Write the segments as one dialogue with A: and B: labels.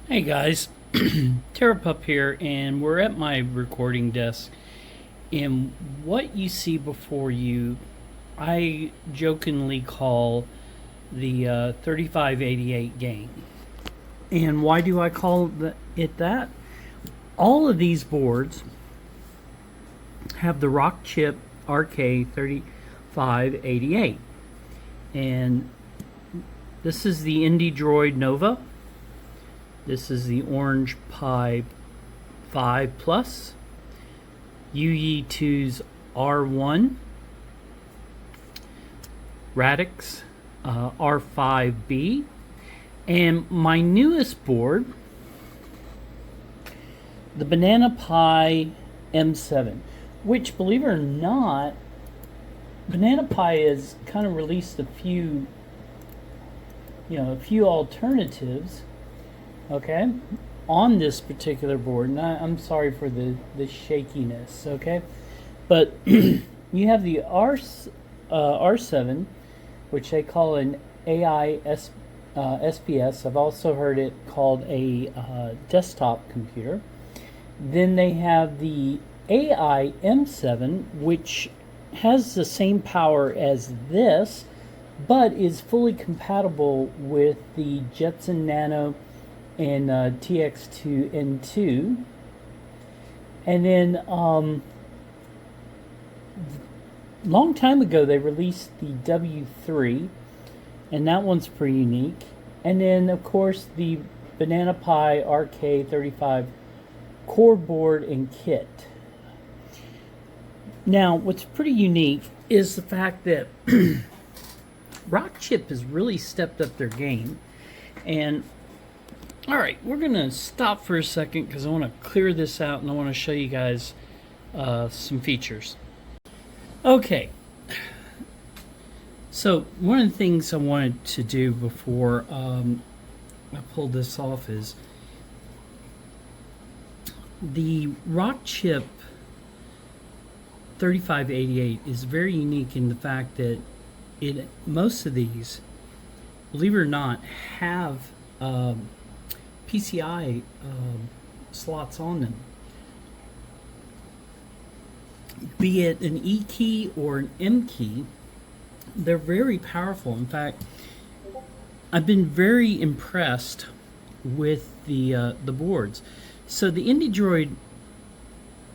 A: Hey guys, TerrorPUP here, and we're at my recording desk. And what you see before you, I jokingly call the 3588 game. And why do I call it that? All of these boards have the RockChip RK3588, and this is the Android Nova. This is the Orange Pi 5 Plus, UE2's R1, Radix R5B, and my newest board, the Banana-Pi M7, which, believe it or not, Banana-Pi has kind of released a few alternatives, okay, on this particular board. And I'm sorry for the shakiness, okay, but you have the R7, which they call an AI SPS. I've also heard it called a desktop computer. Then they have the AI M7, which has the same power as this, but is fully compatible with the Jetson Nano and TX2N2. And then long time ago they released the W3, and that one's pretty unique. And then of course the Banana-Pi RK35 core board and kit. Now what's pretty unique is the fact that RockChip has really stepped up their game. And alright, we're gonna stop for a second because I want to clear this out and I want to show you guys some features. Okay, so one of the things I wanted to do before I pulled this off is the RockChip 3588 is very unique in the fact that most of these, believe it or not, have PCI slots on them, be it an E key or an M key. They're very powerful. In fact, I've been very impressed with the boards. So the Android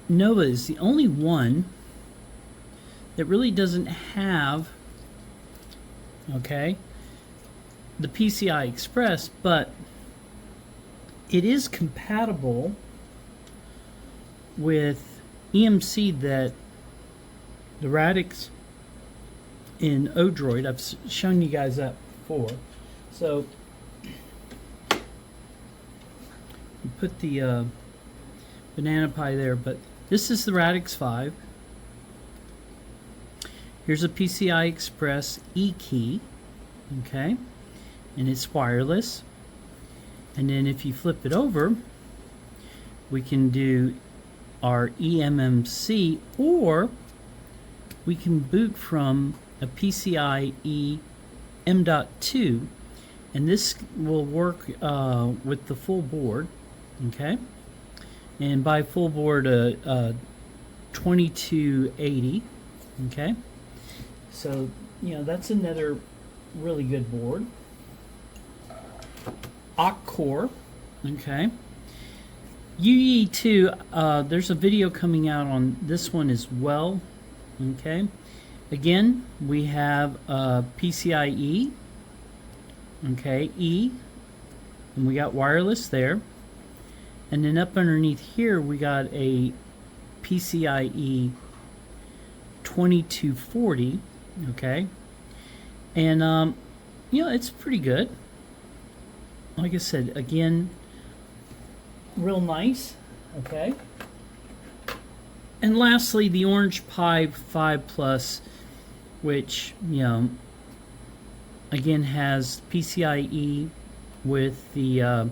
A: Nova is the only one that really doesn't have, okay, the PCI Express, but it is compatible with eMMC that the Radix in Android. I've shown you guys that before. So you put the Banana-Pi there, but this is the Radix 5. Here's a PCI Express E key, okay, and it's wireless. And then if you flip it over, we can do our eMMC, or we can boot from a PCIe M.2, and this will work with the full board, okay? And by full board, 2280, okay? So, that's another really good board. Core, okay. UE2, there's a video coming out on this one as well, okay. Again, we have PCIe, okay, E, and we got wireless there. And then up underneath here, we got a PCIe 2240, okay. And, it's pretty good. Like I said, again, real nice, okay. And lastly, the Orange Pi 5 Plus, which, again has PCIe with the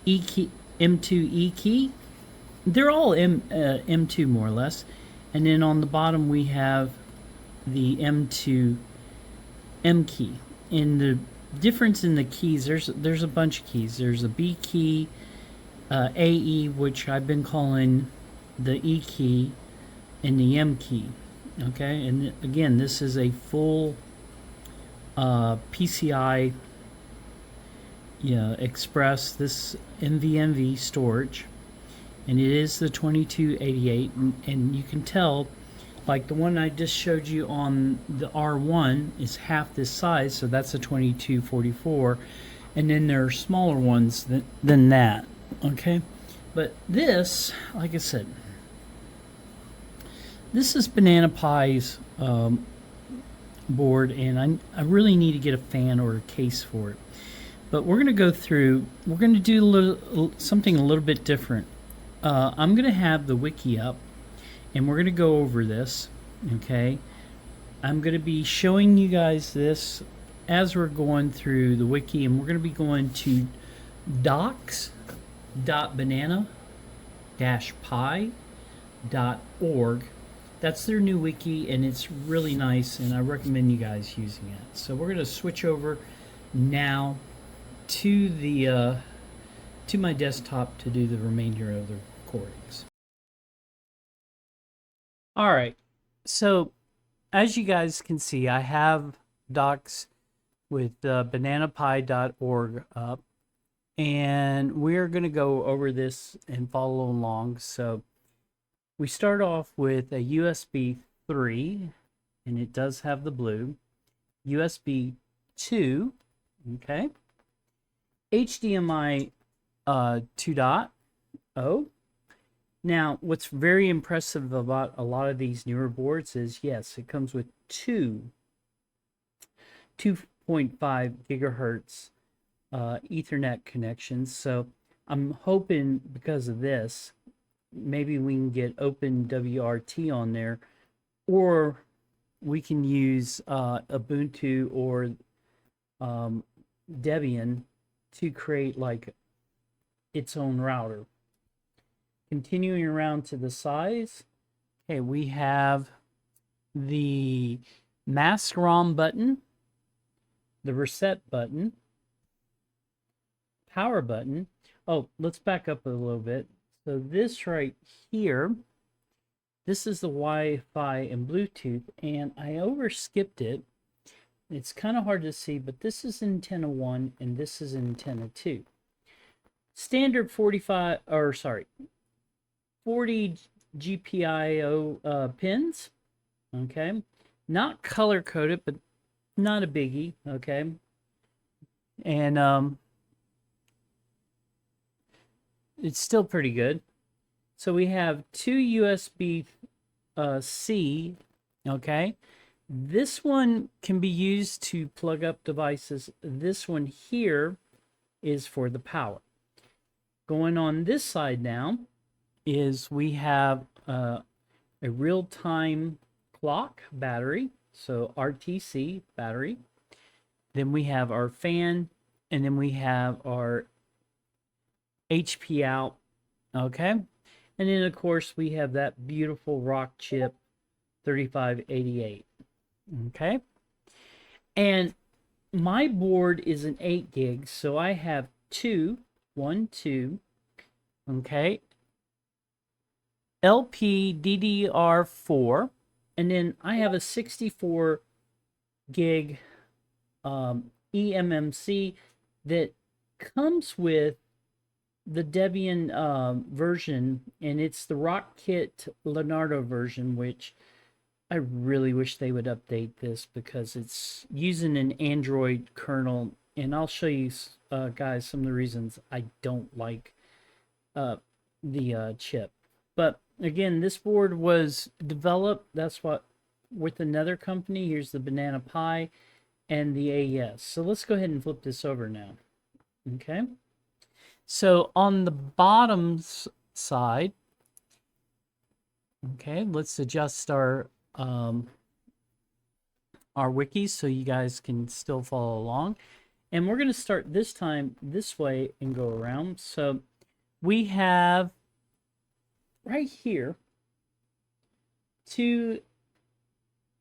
A: E key, M2 E key. They're all M2 more or less. And then on the bottom we have the M2 M key. And the difference in the keys. There's a bunch of keys. There's a B key, AE, which I've been calling the E key, and the M key. Okay, and again, this is a full PCI, Express, this NVMe storage, and it is the 2288, and you can tell, like the one I just showed you on the R1 is half this size, so that's a 2244, and then there are smaller ones than that. Okay, but this, like I said, this is Banana-Pi's board, and I really need to get a fan or a case for it. But we're going to go through, we're going to do something a little bit different. I'm going to have the wiki up, and we're going to go over this, okay? I'm going to be showing you guys this as we're going through the wiki, and we're going to be going to docs.banana-pi.org. That's their new wiki, and it's really nice, and I recommend you guys using it. So we're going to switch over now to the to my desktop to do the remainder of the recordings. All right, so as you guys can see, I have docs with bananapi.org up, and we're going to go over this and follow along. So we start off with a USB 3, and it does have the blue. USB 2, okay. HDMI 2.0. Now, what's very impressive about a lot of these newer boards is, yes, it comes with two 2.5 gigahertz Ethernet connections. So I'm hoping because of this, maybe we can get OpenWRT on there, or we can use Ubuntu or Debian to create like its own router. Continuing around to the size, okay, we have the mask ROM button, the reset button, power button. Oh, let's back up a little bit. So this right here, this is the Wi-Fi and Bluetooth, and I overskipped it. It's kind of hard to see, but this is antenna 1 and this is antenna 2. Standard 40 GPIO pins, okay? Not color coded, but not a biggie, okay? And it's still pretty good. So we have two USB C, okay? This one can be used to plug up devices. This one here is for the power. Going on this side now is we have a real-time clock battery, so RTC battery. Then we have our fan, and then we have our HP out, okay? And then, of course, we have that beautiful RockChip 3588, okay? And my board is an 8 gig, so I have two, okay? LPDDR4, and then I have a 64 gig eMMC that comes with the Debian version, and it's the RockChip Linaro version, which I really wish they would update this because it's using an Android kernel, and I'll show you guys some of the reasons I don't like the chip. But again, this board was developed, that's what, with another company. Here's the Banana-Pi and the AES. So let's go ahead and flip this over now. Okay. So on the bottom side, okay, let's adjust our wikis so you guys can still follow along. And we're going to start this time this way and go around. So we have right here two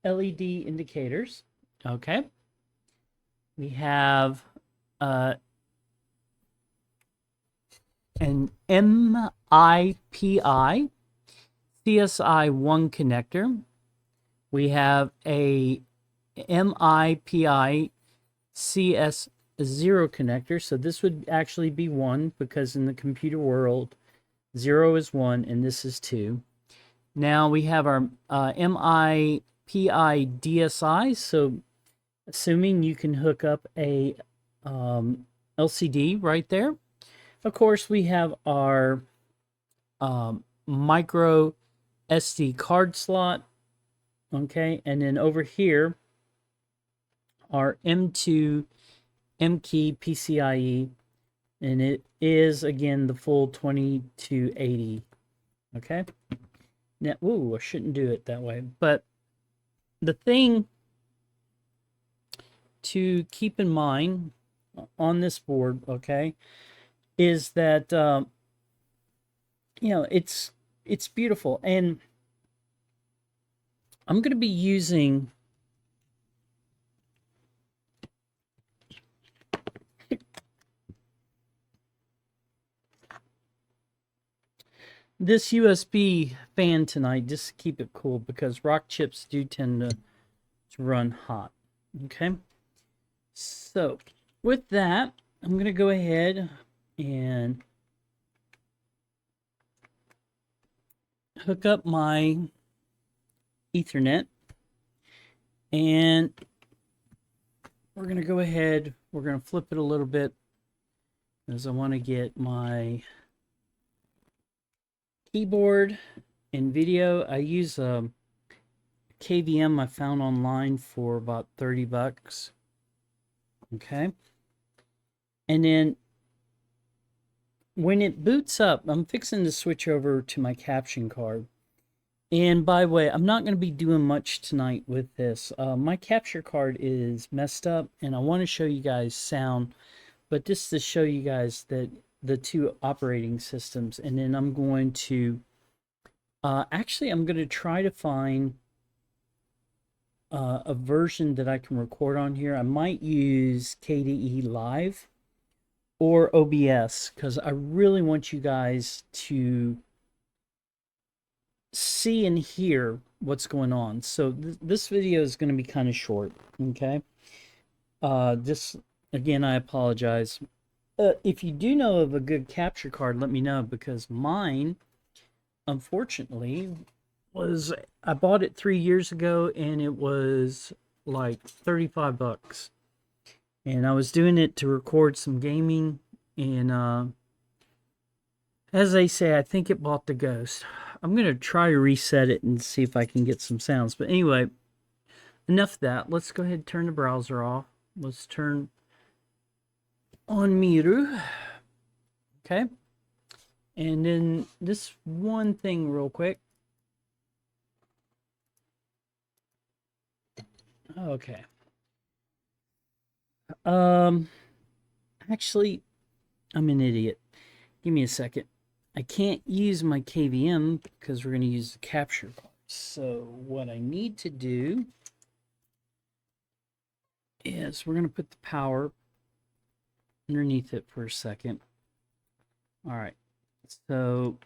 A: LED indicators. Okay. We have an MIPI CSI1 connector. We have a MIPI CS0 connector. So this would actually be 1 because in the computer world, 0 is 1 and this is 2. Now we have our MIPI DSI. So assuming you can hook up a LCD right there. Of course, we have our micro SD card slot. Okay, and then over here, our M2 M-Key PCIe, and it is again the full 2280. Okay, now, ooh, I shouldn't do it that way, but the thing to keep in mind on this board, okay, is that you know, it's beautiful, and I'm going to be using this USB fan tonight just to keep it cool because RockChips do tend to run hot. Okay, so with that, I'm going to go ahead and hook up my Ethernet, and we're going to go ahead, we're going to flip it a little bit as I want to get my keyboard and video. I use a KVM I found online for about 30 bucks. Okay. And then when it boots up, I'm fixing to switch over to my caption card. And by the way, I'm not going to be doing much tonight with this. My capture card is messed up, and I want to show you guys sound, but just to show you guys that the two operating systems, and then I'm going to actually I'm going to try to find a version that I can record on here. I might use KDE Live or OBS because I really want you guys to see and hear what's going on. So this video is going to be kind of short. Okay, just again, I apologize. If you do know of a good capture card, let me know, because mine, unfortunately, I bought it 3 years ago and it was like 35 bucks. And I was doing it to record some gaming, and as they say, I think it bought the ghost. I'm going to try to reset it and see if I can get some sounds. But anyway, enough of that. Let's go ahead and turn the browser off. Let's turn on Miru. Okay. And then this one thing real quick. Okay. Actually, I'm an idiot. Give me a second. I can't use my KVM because we're going to use the capture card. So what I need to do is we're going to put the power underneath it for a second. All right. So,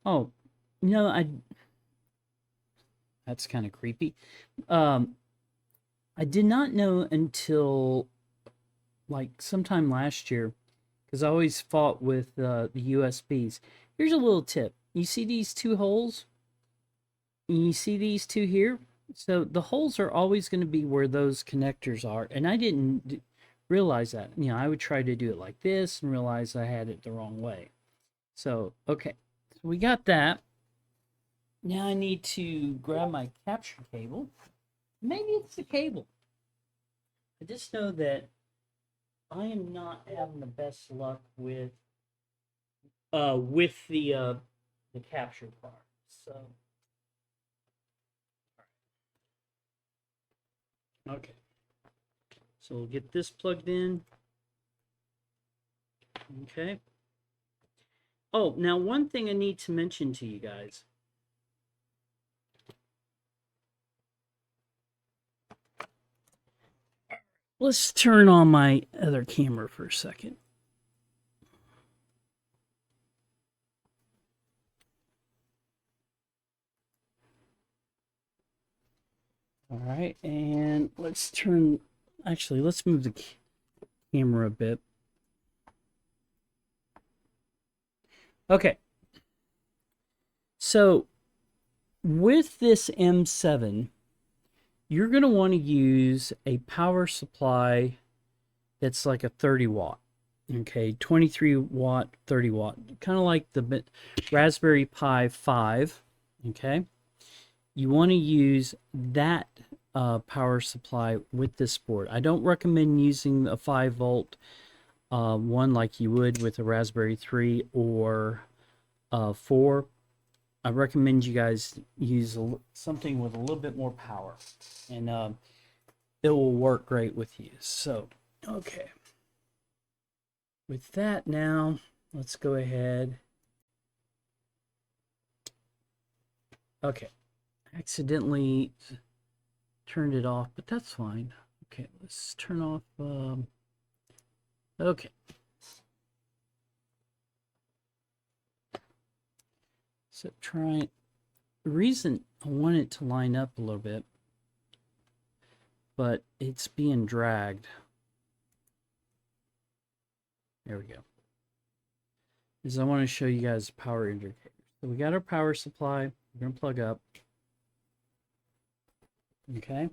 A: oh, no, that's kind of creepy. I did not know until like sometime last year, because I always fought with the USBs. Here's a little tip. You see these two holes? You see these two here? So the holes are always going to be where those connectors are. And I didn't realize that. You know, I would try to do it like this and realize I had it the wrong way. So, okay. So we got that. Now I need to grab my capture cable. Maybe it's the cable. I just know that I am not having the best luck with the capture card. So okay. So we'll get this plugged in. Okay. Oh, now one thing I need to mention to you guys. let's turn on my other camera for a second. All right, and let's move the camera a bit. Okay. So with this M7, you're going to want to use a power supply that's like a 30 watt. Okay, 23 watt, 30 watt, kind of like the Raspberry Pi 5. Okay, you want to use that power supply with this board. I don't recommend using a 5 volt one like you would with a Raspberry 3 or 4. I recommend you guys use something with a little bit more power, and it will work great with you. So, okay. With that now, let's go ahead. Okay. Accidentally turned it off, but that's fine. Okay, let's turn off. Okay. So the reason I want it to line up a little bit, but it's being dragged. There we go. Is I want to show you guys the power indicator. So we got our power supply. We're going to plug up. Okay.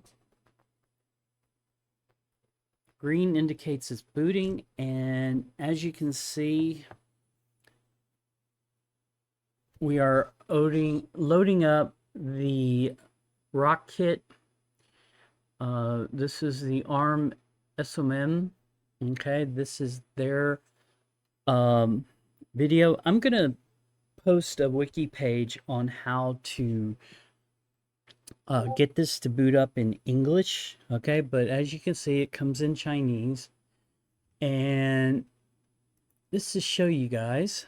A: Green indicates it's booting, and as you can see, we are loading up the RockChip. This is the ARM SOM. Okay, this is their video. I'm gonna post a wiki page on how to get this to boot up in English. Okay, but as you can see, it comes in Chinese, and this to show you guys.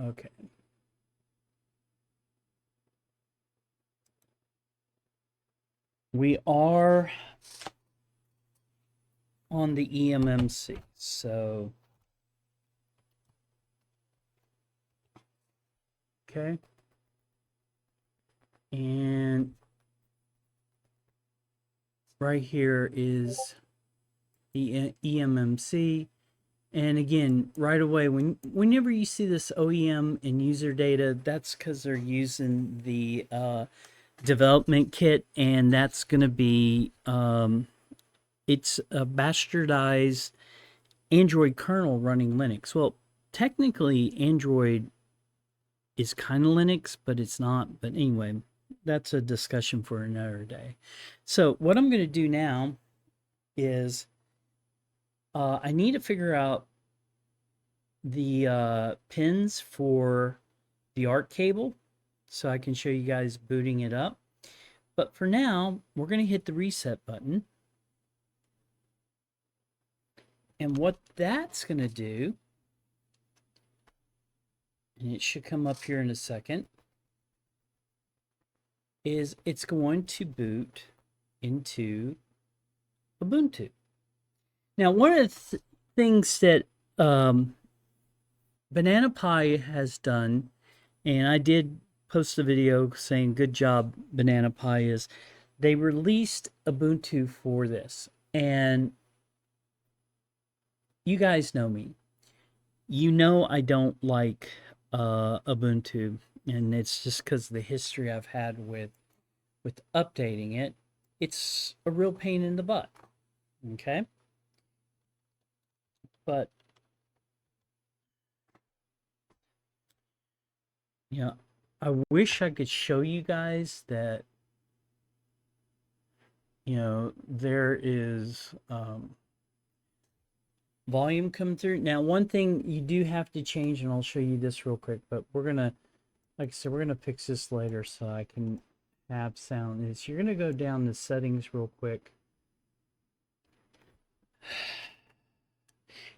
A: Okay. We are on the eMMC, so okay. And right here is the eMMC. And again, right away, whenever you see this OEM and user data, that's because they're using the development kit, and that's going to be it's a bastardized Android kernel running Linux. Well, technically, Android is kind of Linux, but it's not. But anyway, that's a discussion for another day. So what I'm going to do now is I need to figure out the pins for the ARC cable so I can show you guys booting it up. But for now, we're going to hit the reset button. And what that's going to do, and it should come up here in a second, is it's going to boot into Ubuntu. Now, one of the things that Banana-Pi has done, and I did post a video saying good job Banana-Pi, is they released Ubuntu for this. And you guys know me. You know I don't like Ubuntu, and it's just because of the history I've had with updating it. It's a real pain in the butt. Okay? But you know, I wish I could show you guys that, you know, there is volume come through. Now, one thing you do have to change, and I'll show you this real quick, but we're gonna, like I said, we're gonna fix this later so I can have sound. Is you're gonna go down the settings real quick.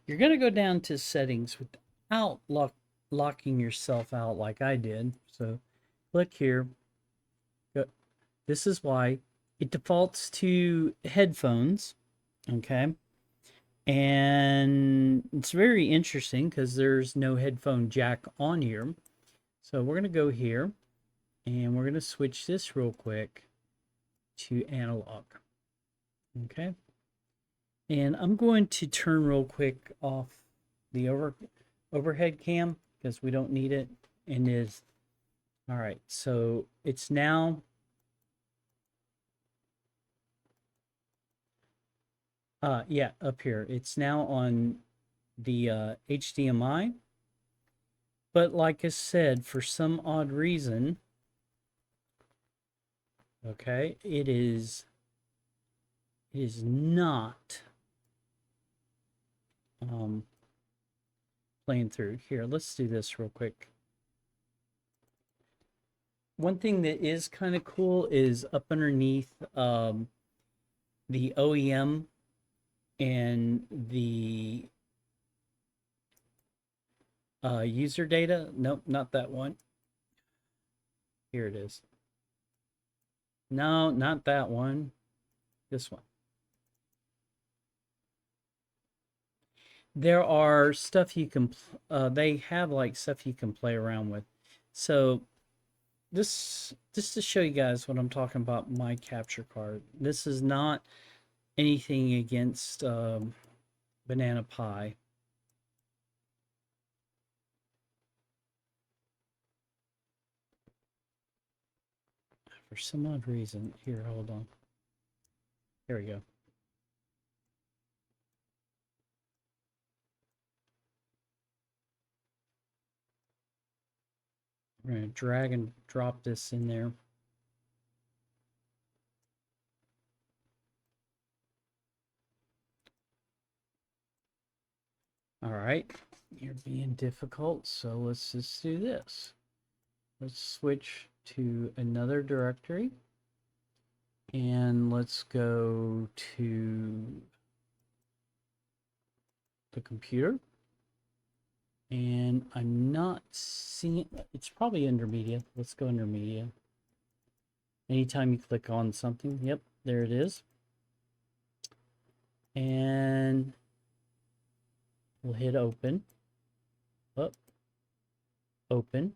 A: You're gonna go down to settings without locking yourself out like I did. So click here, go This is why it defaults to headphones, okay? And it's very interesting because there's no headphone jack on here. So we're going to go here and we're going to switch this real quick to analog. Okay. And I'm going to turn real quick off the overhead cam because we don't need it. And is all right. So it's now yeah, up here. It's now on the HDMI. But like I said, for some odd reason, okay, it is not playing through. Here, let's do this real quick. One thing that is kind of cool is up underneath the OEM and the user data. Nope, not that one. Here it is. No, not that one. This one. There are stuff you can, they have like stuff you can play around with. So this, just to show you guys what I'm talking about, my capture card. This is not anything against Banana-Pi. For some odd reason, here, hold on. Here we go. We're going to drag and drop this in there. All right, you're being difficult, so let's just do this. Let's switch to another directory. And let's go to the computer. And I'm not seeing, it's probably under media. Let's go under media. Anytime you click on something, yep, there it is. And we'll hit open. Up. Open.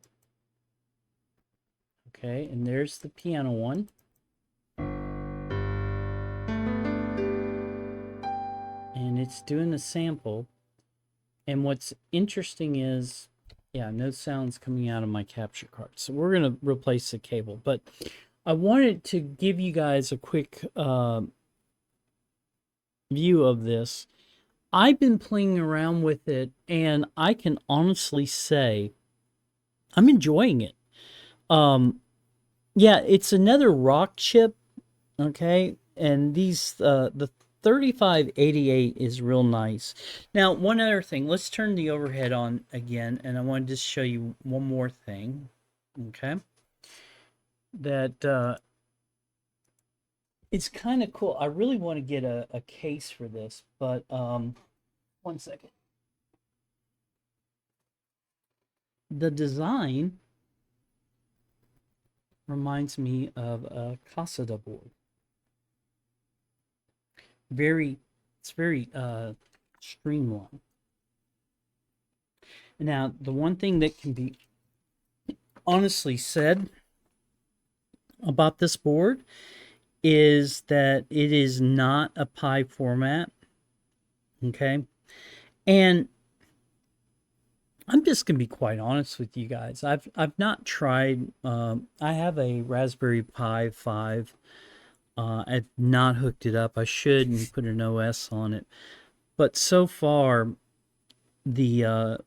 A: Okay, and there's the piano one. And it's doing the sample. And what's interesting is, yeah, no sounds coming out of my capture card. So we're going to replace the cable. But I wanted to give you guys a quick view of this. I've been playing around with it, and I can honestly say I'm enjoying it. Yeah, it's another RockChip, okay? And these, the 3588 is real nice. Now, one other thing, let's turn the overhead on again, and I want to just show you one more thing, okay? That it's kind of cool. I really want to get a case for this, but 1 second. The design reminds me of a Casada board. It's very streamlined. Now, the one thing that can be honestly said about this board is that it is not a Pi format, okay? And I'm just gonna be quite honest with you guys. I've not tried. I have a Raspberry Pi 5. I've not hooked it up. I should and put an OS on it. But so far, the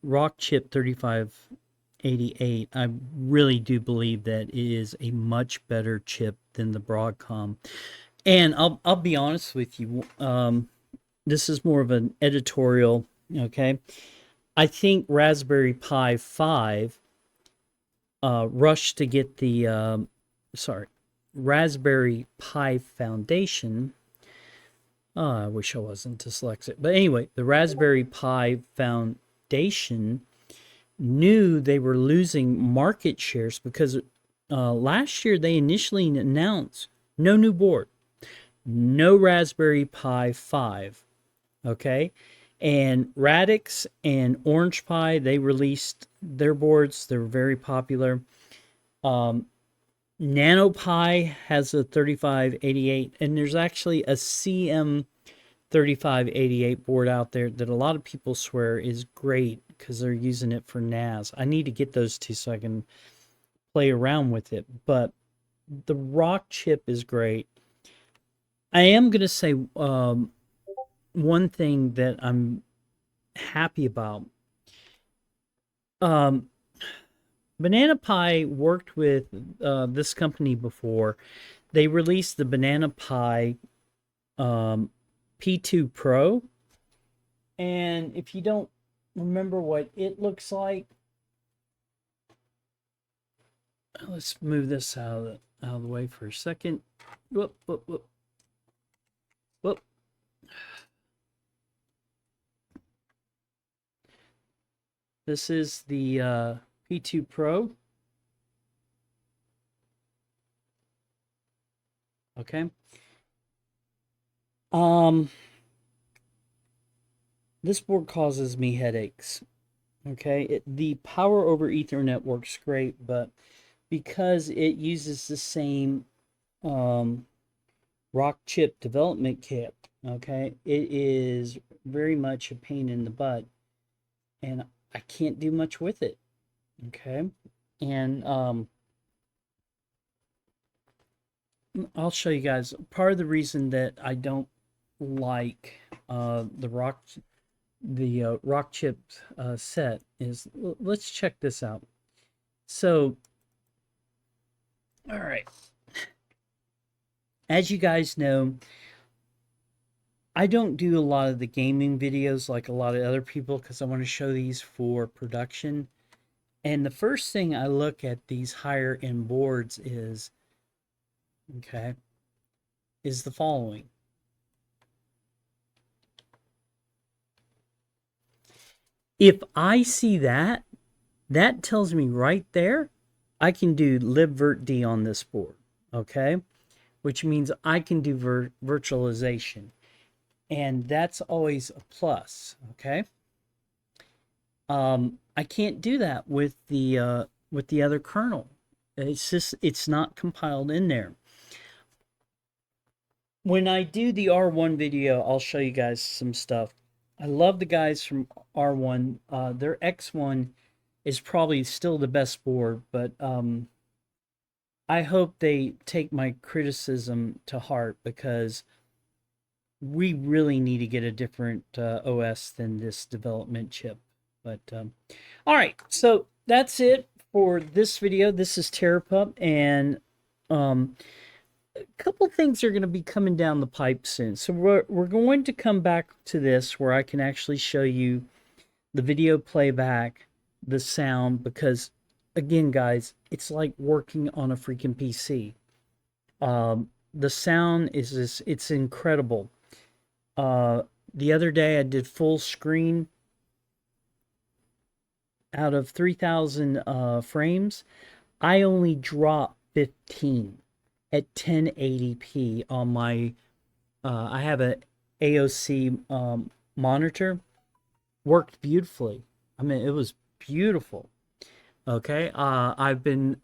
A: RockChip 3588, I really do believe that it is a much better chip than the Broadcom. And I'll be honest with you. This is more of an editorial, okay? I think Raspberry Pi 5 rushed to get the Raspberry Pi Foundation. I wish I wasn't dyslexic. But anyway, the Raspberry Pi Foundation knew they were losing market shares because last year they initially announced No new board. No Raspberry Pi 5. Okay? And Radix and Orange Pi, they released their boards. They're very popular. NanoPi has a 3588, and there's actually a CM3588 board out there that a lot of people swear is great because they're using it for NAS. I need to get those two so I can play around with it, but the RockChip is great. I am going to say one thing that I'm happy about. Banana-Pi worked with this company before. They released the Banana-Pi P2 Pro. And if you don't remember what it looks like, let's move this out of the way for a second. Whoop, whoop, whoop. Whoop. This is the P2 Pro. Okay. This board causes me headaches. Okay. The power over Ethernet works great, but because it uses the same RockChip development kit, okay, it is very much a pain in the butt, and I can't do much with it. Okay. And I'll show you guys part of the reason that I don't like the RockChip set is, let's check this out. So, all right. As you guys know, I don't do a lot of the gaming videos like a lot of other people because I want to show these for production. And the first thing I look at these higher end boards is, okay, is the following. If I see that, that tells me right there, I can do libvirt on this board, okay? Which means I can do virtualization. And that's always a plus, okay? I can't do that with the other kernel. It's not compiled in there. When I do the R1 video, I'll show you guys some stuff. I love the guys from R1. Their X1 is probably still the best board, but I hope they take my criticism to heart because we really need to get a different OS than this development chip. But all right, so that's it for this video. This is TerrorPUP, and a couple things are going to be coming down the pipe soon. So we're going to come back to this where I can actually show you the video playback, the sound, because again, guys, it's like working on a freaking PC. The sound is just, it's incredible. The other day I did full screen out of 3,000 frames. I only dropped 15 at 1080p on my, I have a AOC monitor. Worked beautifully. I mean, it was beautiful. Okay, I've been,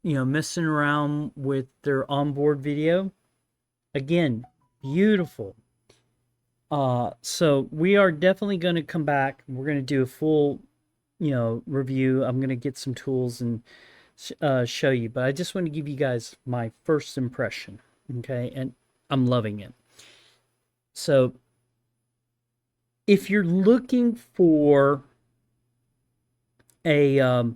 A: messing around with their onboard video. Again, beautiful. So we are definitely going to come back. We're going to do a full, review. I'm going to get some tools and show you, but I just want to give you guys my first impression. Okay, and I'm loving it. So if you're looking for a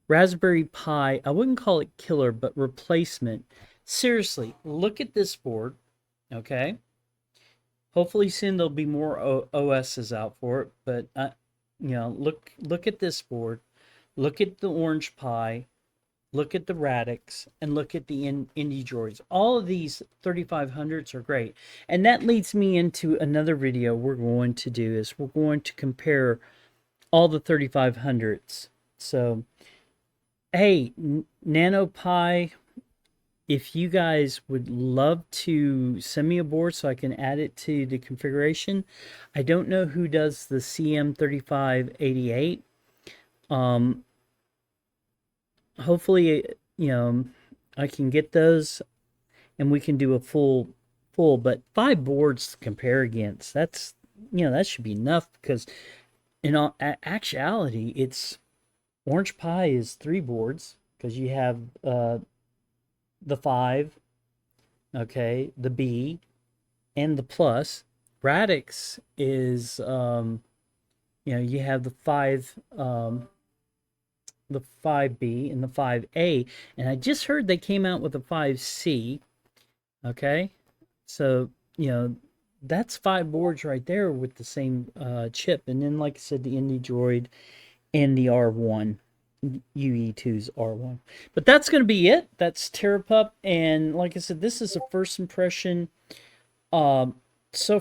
A: Raspberry Pi, I wouldn't call it killer, but replacement. Seriously, look at this board, okay? Hopefully soon there'll be more OSs out for it, but look at this board. Look at the Orange Pi, look at the Radix, and look at the NVMe. All of these 3500s are great. And that leads me into another video we're going to do is we're going to compare all the 3500s. So, hey, NanoPi if you guys would love to send me a board so I can add it to the configuration. I don't know who does the CM3588. Hopefully, I can get those and we can do a full, but 5 boards to compare against. That's, that should be enough, because in actuality, it's Orange Pi is 3 boards, because you have the 5, okay, the B, and the plus. Radix is, you have the 5B and the 5A, and I just heard they came out with a 5C. Okay, so that's 5 boards right there with the same chip, and then like I said, the Android and the R1. UE2's R1. But that's going to be it. That's TerrorPUP, and like I said, this is a first impression. So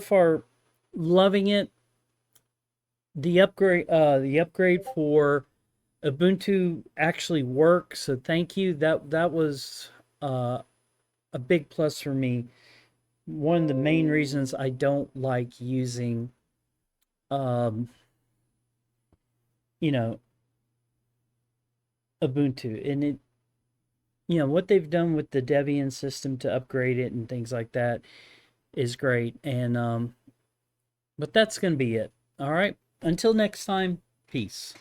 A: far, loving it. The upgrade for Ubuntu actually works, so thank you. That was a big plus for me. One of the main reasons I don't like using, you know, Ubuntu, and what they've done with the Debian system to upgrade it and things like that is great. And but that's gonna be it. All right. Until next time, peace.